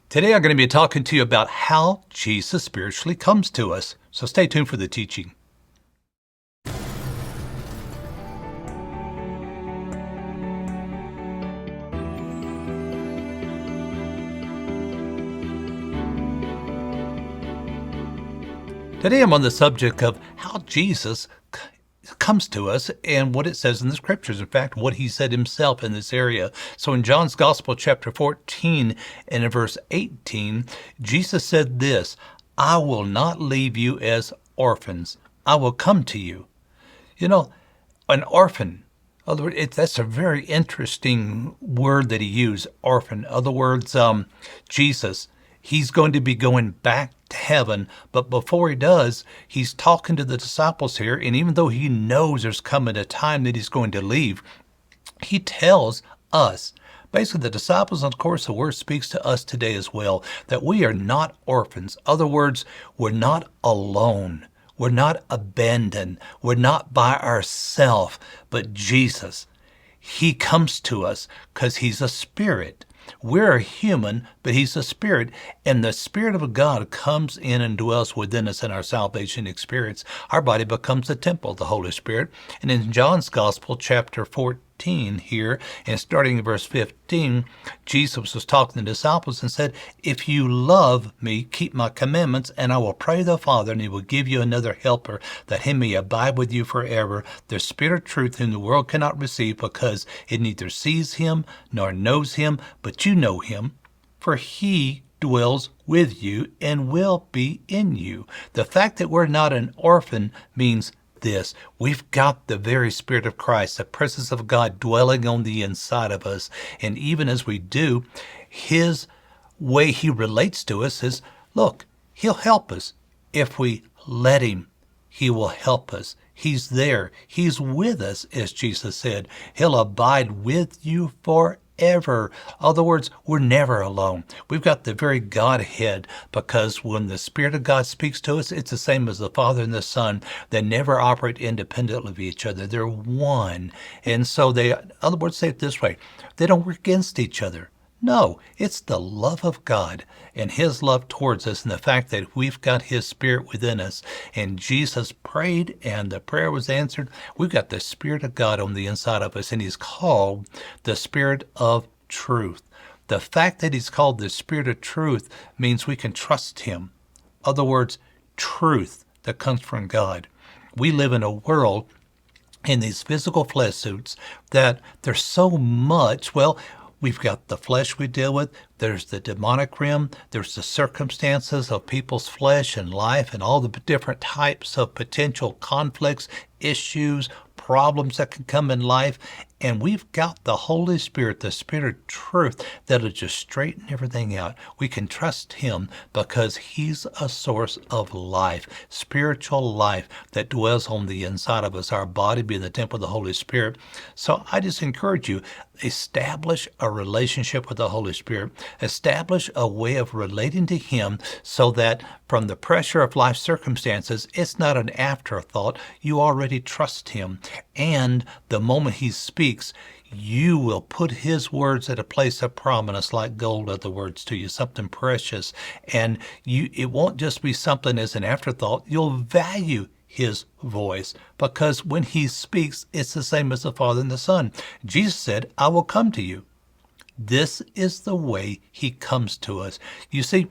Today I'm going to be talking to you about how Jesus spiritually comes to us. So stay tuned for the teaching. Today I'm on the subject of how Jesus comes to us and what it says in the scriptures. In fact, what he said himself in this area. So in John's Gospel, chapter 14 and in verse 18, Jesus said this, "I will not leave you as orphans. I will come to you." You know, an orphan, in other words, that's a very interesting word that he used, orphan. In other words, Jesus, he's going to be going back to heaven, but before he does, he's talking to the disciples here, and even though he knows there's coming a time that he's going to leave, he tells us, basically the disciples, and of course the word speaks to us today as well, that we are not orphans. In other words, we're not alone. We're not abandoned. We're not by ourselves, but Jesus, he comes to us because he's a spirit. We're a human, but he's a spirit, and the Spirit of God comes in and dwells within us in our salvation experience. Our body becomes the temple of the Holy Spirit. And in John's Gospel, chapter 14 here, and starting in verse 15, Jesus was talking to the disciples and said, "If you love me, keep my commandments, and I will pray the Father, and he will give you another helper, that he may abide with you forever, the Spirit of truth whom the world cannot receive, because it neither sees him nor knows him, but you know him, for he dwells with you and will be in you." The fact that we're not an orphan means this: we've got the very Spirit of Christ, the presence of God dwelling on the inside of us. And even as we do, his way he relates to us is, look, he'll help us. If we let him, he will help us. He's there. He's with us, as Jesus said. He'll abide with you forever. In other words, we're never alone. We've got the very Godhead, because when the Spirit of God speaks to us, it's the same as the Father and the Son. They never operate independently of each other. They're one. And so in other words, say it this way, they don't work against each other. No, it's the love of God and his love towards us, and the fact that we've got his Spirit within us. And Jesus prayed and the prayer was answered. We've got the Spirit of God on the inside of us, and he's called the Spirit of truth. The fact that he's called the Spirit of truth means we can trust him. In other words, truth that comes from God. We live in a world in these physical flesh suits that there's so much, we've got the flesh we deal with, there's the demonic realm, there's the circumstances of people's flesh and life and all the different types of potential conflicts, issues, problems that can come in life. And we've got the Holy Spirit, the Spirit of truth, that'll just straighten everything out. We can trust him because he's a source of life, spiritual life that dwells on the inside of us, our body being the temple of the Holy Spirit. So I just encourage you, establish a relationship with the Holy Spirit. Establish a way of relating to him so that from the pressure of life circumstances, it's not an afterthought. You already trust him. And the moment he speaks, you will put his words at a place of prominence, like gold, other words to you, something precious. And it won't just be something as an afterthought. You'll value his voice, because when he speaks, it's the same as the Father and the Son. Jesus said, "I will come to you." This is the way he comes to us. You see,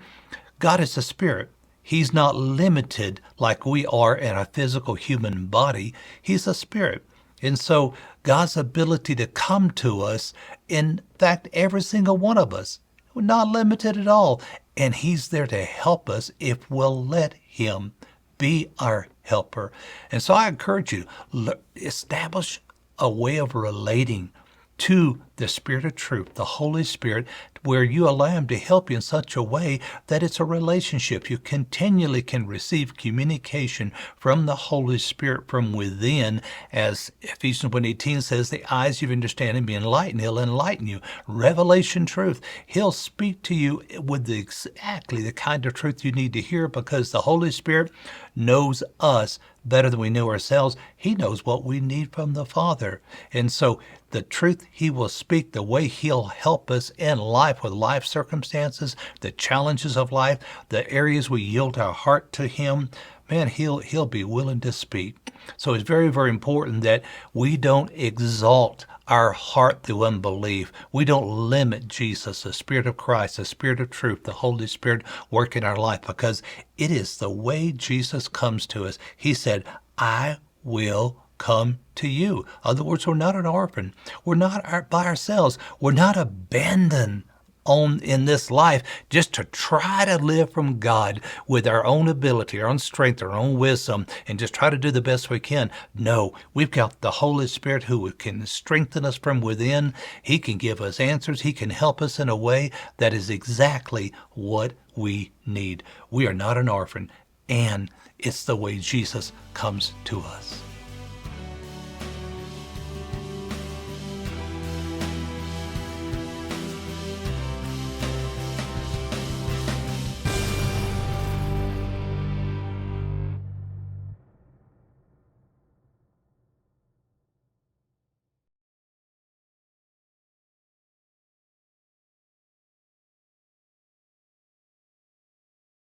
God is a spirit. He's not limited like we are in a physical human body. He's a spirit. And so God's ability to come to us, in fact, every single one of us, we're not limited at all. And he's there to help us if we'll let him be our helper. And so I encourage you, establish a way of relating to the Spirit of truth, the Holy Spirit, where you allow him to help you in such a way that it's a relationship. You continually can receive communication from the Holy Spirit from within. As Ephesians 1:18 says, the eyes of your understanding be enlightened. He'll enlighten you. Revelation truth. He'll speak to you with exactly the kind of truth you need to hear, because the Holy Spirit knows us better than we know ourselves. He knows what we need from the Father. And so the truth he will speak, the way he'll help us in life with life circumstances, the challenges of life, the areas we yield our heart to him, man, he'll be willing to speak. So it's very, very important that we don't exalt our heart through unbelief. We don't limit Jesus, the Spirit of Christ, the Spirit of truth, the Holy Spirit work in our life, because it is the way Jesus comes to us. He said, I will come to you. In other words, we're not an orphan. We're not by ourselves. We're not abandoned in this life just to try to live from God with our own ability, our own strength, our own wisdom, and just try to do the best we can. No, we've got the Holy Spirit who can strengthen us from within. He can give us answers. He can help us in a way that is exactly what we need. We are not an orphan, and it's the way Jesus comes to us.